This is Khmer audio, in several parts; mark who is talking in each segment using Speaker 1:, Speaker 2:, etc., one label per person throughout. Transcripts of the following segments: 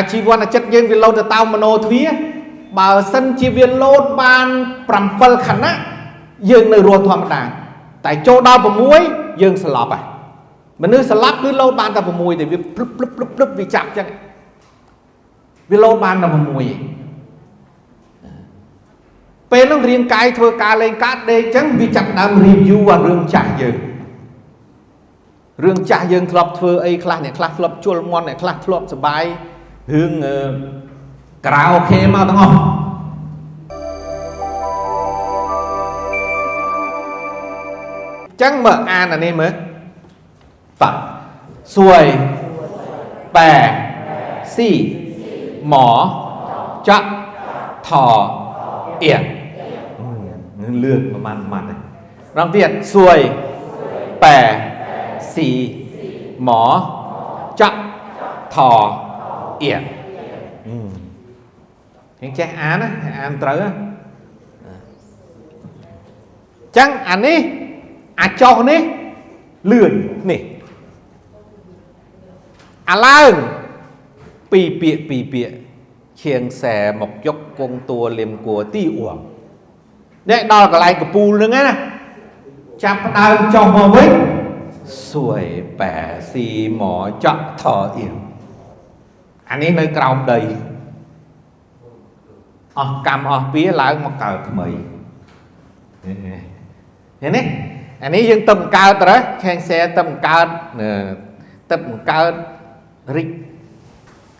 Speaker 1: chỉ quan là chất dân vì lâu từ tao mà nô thúy bảo sân chỉ viên lô ban pram pel khẩn á dân nơi ruột thầm đàn tại chỗ đau vào muối dân sờ lọp à mà nếu sờ lọp cứ lâu ban ta vào muối để vì plúp vì chặt chẳng vì lâu ban ta vào muối pe nó riêng cái thôi cá lên cá đây chẳng vì chặt đam review và rương trả dân club thưa ấy class này class club chua ngon này class club sờ bài hương karaoke mà đúng không chẳng mở an là nên mới tập xuôi bè xì mỏ chắc thò ỉa lương mà mặt này rong tiền xuôi bè xì mỏ chắc thò ỉa những cái án á án tới á chẳng anh ấy cho này lươn nè lan pì bịa khiêng xe một dốc con tua liềm của ti uổng đấy đó là cái này của pù nữa nè chạm đau cho mò với xuôi bẻ xì mỏ chọn thở yểm anh ấy nơi cầu đầy cầm phía lại một cờ mày thế này anh ấy dân tầm cao đó khen xe tầm cao rịch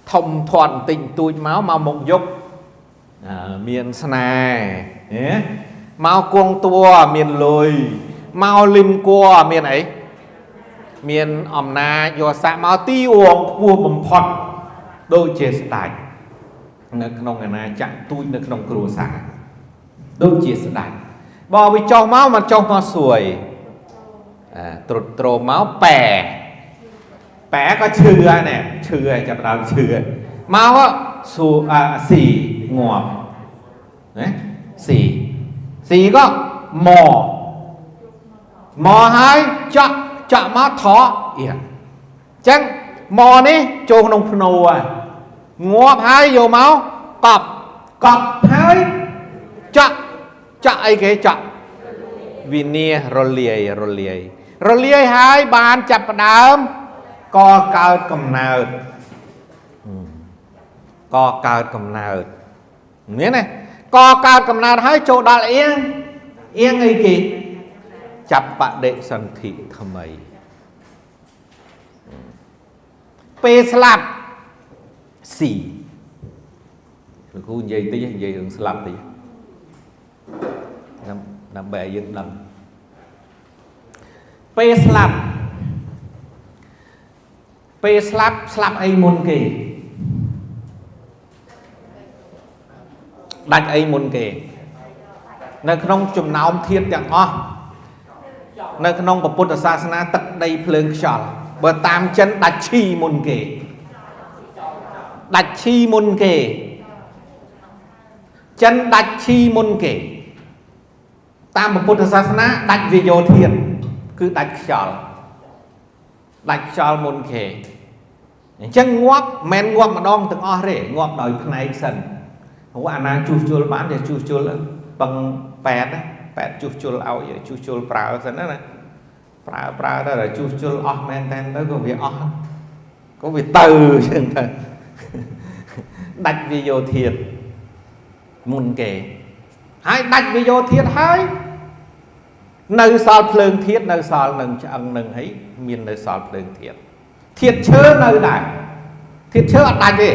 Speaker 1: thông thuận tình tôi máu màu một dốc miền này mau cuồng tua miền lùi mau lim qua miền ấy miền na do xã mau ti uổng cua bầm phật đôi chia sẻ nơi nông người này chặn tôi nơi nông cừu xã đôi chia sẻ bò bị cho máu mà cho máu sủi trộn máu bẻ có chừa nè chừa chặt đầu chừa máu á xì ngọt đấy xì có mò hai chọn máu thọ chẳng mò ní trộn nông phù ngọt hai vô máu cọp hai chọn ấy cái chọn vì nia rồi liề hai bàn chập đám co cao cầm nào nghĩa này co cao cầm nào hai chỗ đó là yên ấy kì chập bạn đệ sân thị thầm ấy pe slap xì rồi cô dây tí dây hướng slap tí nằm bè dựng đầm pe slap ấy môn kì đạch ấy môn kì nơi không chùm nào ông thiết chẳng nơi không có Phật sa na tật đầy phượng chọn bờ tam chân đạch chi môn kì chân đạch chi môn kì tam một Phật sa na đạch vì vô thiền cứ đạch chọn môn kì chân ngóp men ngóp mà đong từng rể ngóp đời này sần không có anh chu chua bán để chu chua bằng pẹt chu chua ao vậy chu chua prao sần đó này prao đó là chu chua men ten đó có việc từ chân thật đạch vì vô thiệt môn kề hai đạch vì vô thiệt hai nơi sao phượng thiết nơi sao nâng chân nâng ấy miền nơi sao phượng thiệt chớ nơi này thiệt chớ ở đạch đi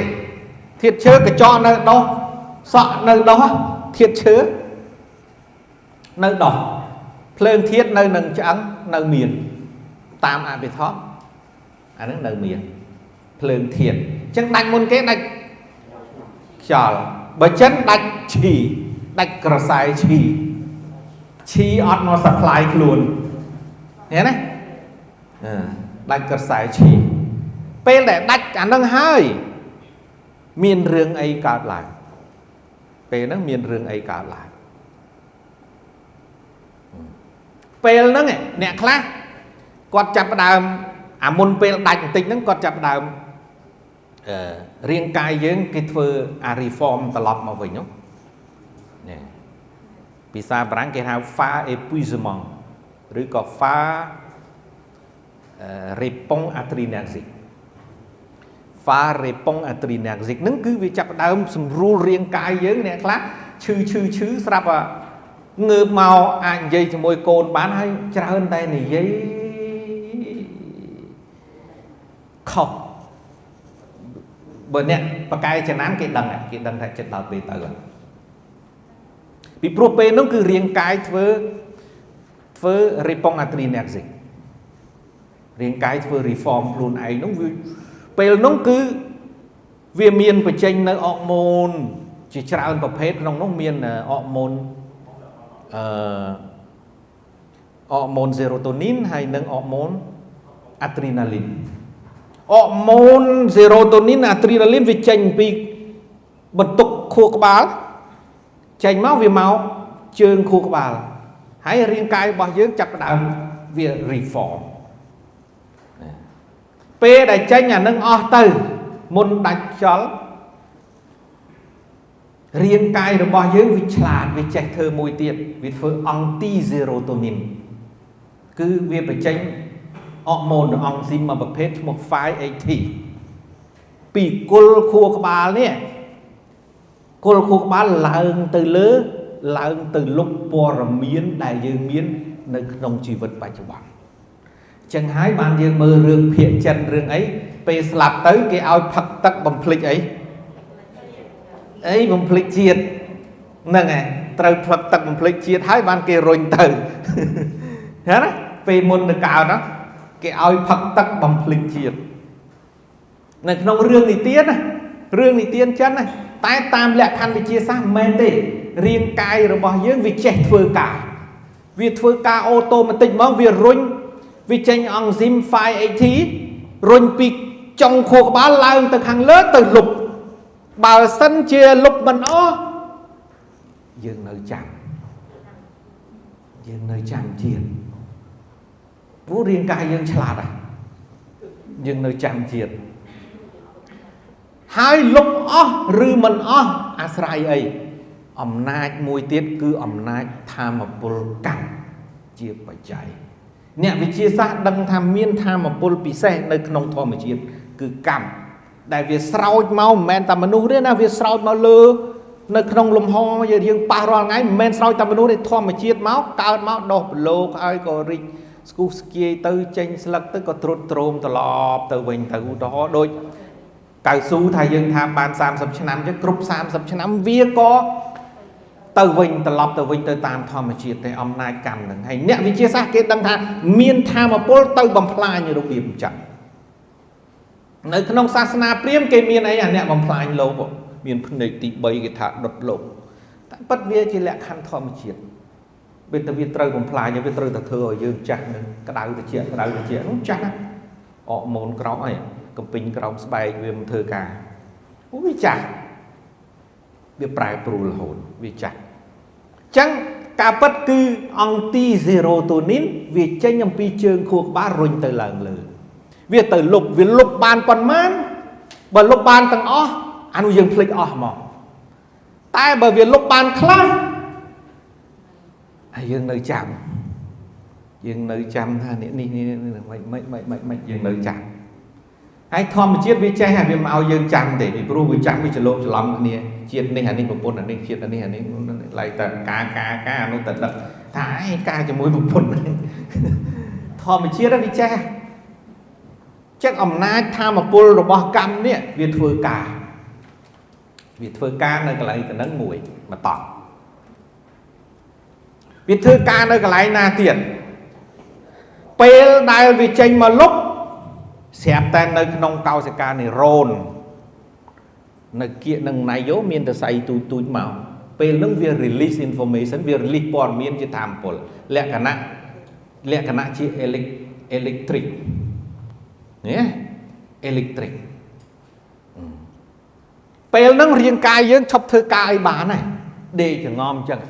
Speaker 1: thiệt chớ cái cho nơi đó sợ nơi đó thiệt chớ nơi đó phượng thiết nơi nâng chân nơi miền tam bị thoát anh ấy nơi miền phượng thiệt chân đạch môn kế đạch chào bởi chân đạch chỉ đạch cờ sai chi ọt nó supply luôn thế này đạch cờ sai chi pe để đạch anh đang hai miền rừng ấy cả lại pe nó miền rừng ấy cả lại pe nó này nè khác quạt chặt đàm môn pe đạch tính nó quạt chặt đàm រៀងកាយយើងគេធ្វើអា reform ត្រឡប់មកវិញនោះនេះភាសាបារាំងគេហៅ fa épuisement ឬក៏ fa répond adrénergique fa répond adrénergique ហ្នឹងគឺវាចាប់ផ្ដើមសម្រួលរាងកាយយើងអ្នកខ្លះឈឺស្រាប់ងើបមកអាចនិយាយជាមួយកូនបានហើយច្រើនតែនិយាយខុសបើអ្នកបកាយចំណានគេដឹងថាចិត្តដល់ពេលទៅពីព្រោះពេលនោះគឺរាងកាយធ្វើ répond adrénergique រាងកាយធ្វើ reform ខ្លួនឯងនោះវាពេលនោះគឺវាមានបញ្ចេញនៅអរម៉ូនជាច្រើនប្រភេទក្នុងនោះមានអរម៉ូនsérotonin ហើយនិងអរម៉ូន adrenaline អរម៉ូន sérotonin adrenaline វាចេញពីបន្ទុកខួរក្បាលចេញមកវាមកជើងខួរក្បាលហើយរាងកាយរបស់យើងចាប់ផ្ដើមវា reform ពេលដែលចេញអានឹងអស់ទៅមុនដាច់ខ្យល់រាងកាយរបស់យើងវាឆ្លាតវាចេះធ្វើមួយទៀតវាធ្វើ anti serotonin គឺវាបញ្ចេញអរម៉ូនអង់ស៊ីមមួយប្រភេទឈ្មោះ 5-HT ពីគល់ខួរក្បាលនេះគល់ខួរក្បាលឡើងទៅលើឡើងទៅលុបព័ត៌មានដែលយើងមាននៅក្នុងជីវិតបច្ចុប្បន្នចឹងហើយបានយើងមើលរឿងភាគចិនរឿងអីពេលស្លាប់ទៅគេឲ្យផឹកទឹកបំភ្លេចអីបំភ្លេចជាតិហ្នឹងហើយត្រូវផឹកទឹកបំភ្លេចជាតិហើយបានគេរុញទៅហ៎ណាពេលមុនទៅកោតគេឲ្យផឹកទឹកបំភ្លេចជាតិនៅក្នុងរឿងនិទានណារឿងនិទានចិនណាតែតាមលក្ខខណ្ឌវិទ្យាសាស្ត្រមិនមែនទេរាងកាយរបស់យើងវាចេះធ្វើការវាធ្វើការអូតូម៉ាទិកមកវារុញវាចេញអង់ស៊ីម 5-HT រុញពីចុងខួរក្បាលឡើងទៅខាងលើទៅលុបបើសិនជាលុបមិនអស់យើងនៅចាំជាតិព្រោះរាងកាយយើងឆ្លាតយើងនៅចាំជាតិហើយលុបអស់ឬមិនអស់អាស្រ័យអីអំណាចមួយទៀតគឺអំណាចថាមពលកម្មជាបច្ច័យអ្នកវិទ្យាសាស្ត្រដឹងថាមានថាមពលពិសេសនៅក្នុងធម្មជាតិគឺកម្មដែលវាស្រោចមកមិនមែនតែមនុស្សទេណាវាស្រោចមកលើនៅក្នុងលំហយើងប៉ះរាល់ថ្ងៃមិនមែនស្រោចតែមនុស្សទេធម្មជាតិមកកើតមកដុះប្រឡូកហើយក៏រីកស្គុះស្គាយទៅចេញស្លឹកទៅក៏ត្រុតត្រោមត្រឡប់ទៅវិញទៅឧទាហរណ៍ដូចកៅស៊ូថាយើងថាបាន30ឆ្នាំចឹងគ្រប់30ឆ្នាំវាក៏ទៅវិញត្រឡប់ទៅវិញទៅតាមធម្មជាតិតែអំណាចកម្មនឹងហើយអ្នកវិទ្យាសាស្ត្រគេដឹងថាមានថាមពលទៅបំផ្លាញរបៀបចឹងនៅក្នុងសាសនាព្រាហ្មណ៍គេមានអីអាអ្នកបំផ្លាញលោកមានភ្នែកទី3គេថាដុតលោកតែពិតវាជាលក្ខខណ្ឌធម្មជាតិពេលតែវាត្រូវបំផ្លាញវាត្រូវតែធ្វើឲ្យយើងចាស់នឹងក្តៅត្រជាក់នោះចាស់ណាអរម៉ូនក្រោមអីកំពេញក្រោមស្បែកវាមិនធ្វើការវាចាស់វាប្រែប្រួលរហូតវាចាស់អញ្ចឹងការពិតគឺអង់ទីសេរ៉ូតូនីនវាចេញអំពីជើងខួរក្បាលរុញទៅឡើងលើវាទៅលុបវាលុបបានប៉ុន្មានបើលុបបានទាំងអស់អានោះយើងភ្លេចអស់មកតែបើវាលុបបានខ្លះហើយយើងនៅចាំថានេះមិនយើងនៅចាំហើយធម្មជាតិវាចេះហើយវាមកឲ្យយើងចាំទេពីព្រោះវាចាំវាច្រឡំគ្នាជាតិនេះអានេះប្រពន្ធអានេះជាតិអានេះឡៃតែការនោះតែដឹកថាឯងការជាមួយប្រពន្ធធម្មជាតិវាចេះចឹងអំណាចធម៌ពលរបស់កម្មនេះវាធ្វើការនៅកន្លែងទៅនឹងមួយបន្តវាធ្វើការនៅកន្លែងណាទៀតពេលដែលវាចេញមកលុបស្រាប់តែនៅក្នុងកោសិកានិរោននៅគៀកនឹងណៃយោមានតសៃទូចមកពេលហ្នឹងវា release information វា release ព័ត៌មានជាធម៌ពលលក្ខណៈជា electric នេះ electric ពេលហ្នឹងរាងកាយយើងឈប់ធ្វើការអីបានហើយដេកចងំអញ្ចឹង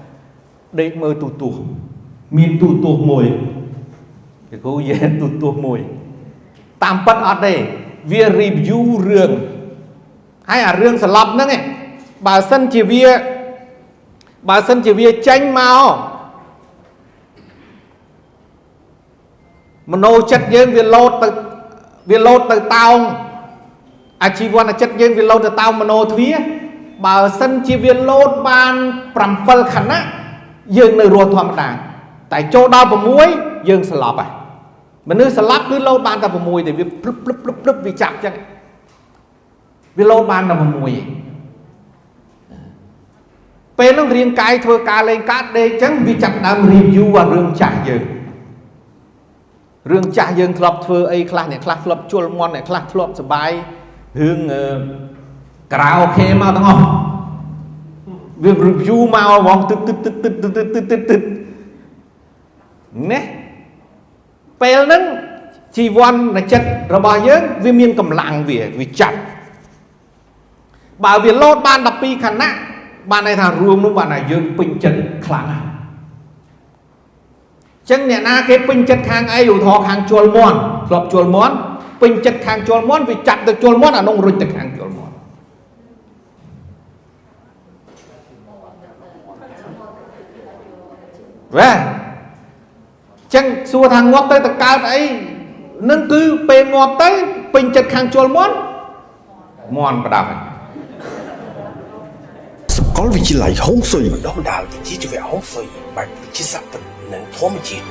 Speaker 1: ដេកមើលទូទស្សន៍មានទូទស្សន៍មួយគេគូយេទូទស្សន៍មួយតាមពិតអត់ទេវា review រឿង hay à riêng sờ lọc nữa nghe bà sân chỉ vía tranh màu mà nô chất dương vì lột từ tao à chỉ quan là chất dương vì lột từ tao mà nô thúy bà sân chỉ vì lột ban pram pel khẩn á dương nơi ruột thoa mặt đàn tại chỗ đau bầm muối dương sờ lọc à mà nơi sờ lọc cứ lột ban ta bầm muối để vì plúp vì chặt chân vì lột ban là bầm muốiពេលនឹងរៀងកាយធ្វើការលេងកាត់ដេកចឹងវាចាប់ដើម review អារឿងចាស់យើងធ្លាប់ធ្វើអីខ្លះអ្នកខ្លះធ្លាប់ជុលមន់អ្នកខ្លះធ្លាប់សបាយរឿងការ៉ាអូខេមកទាំងអស់វា review មកហ្មងទឹកណែពេលហ្នឹងជីវ័នចិត្តរបស់យើងវាមានកម្លាំងវាចាប់បើវាលោតបាន12ខណៈបានន័យថារួមនោះបានថាយើងពេញចិត្តខ្លាំងណាស់ចឹងអ្នកណាគេពេញចិត្តខាងអីឧទាហរណ៍ខាងជល់មន់ធ្លាប់ជល់មន់ពេញចិត្តខាងជល់មន់វាចាប់ទៅជល់មន់អានោះរុញទៅខាងជល់មន់វ៉ាចឹងសួរថាងាប់ទៅតកើតអីនឹងគឺពេលងាប់ទៅពេញចិត្តខាងជល់មន់ប្រដាប់
Speaker 2: កលវិទ្យាល័យហុងស៊ុយបណ្ដុះបណ្ដាលវិជ្ជាជីវៈហុងស៊ុយបែបវិទ្យាសាស្ត្រនិងធម្មជាតិ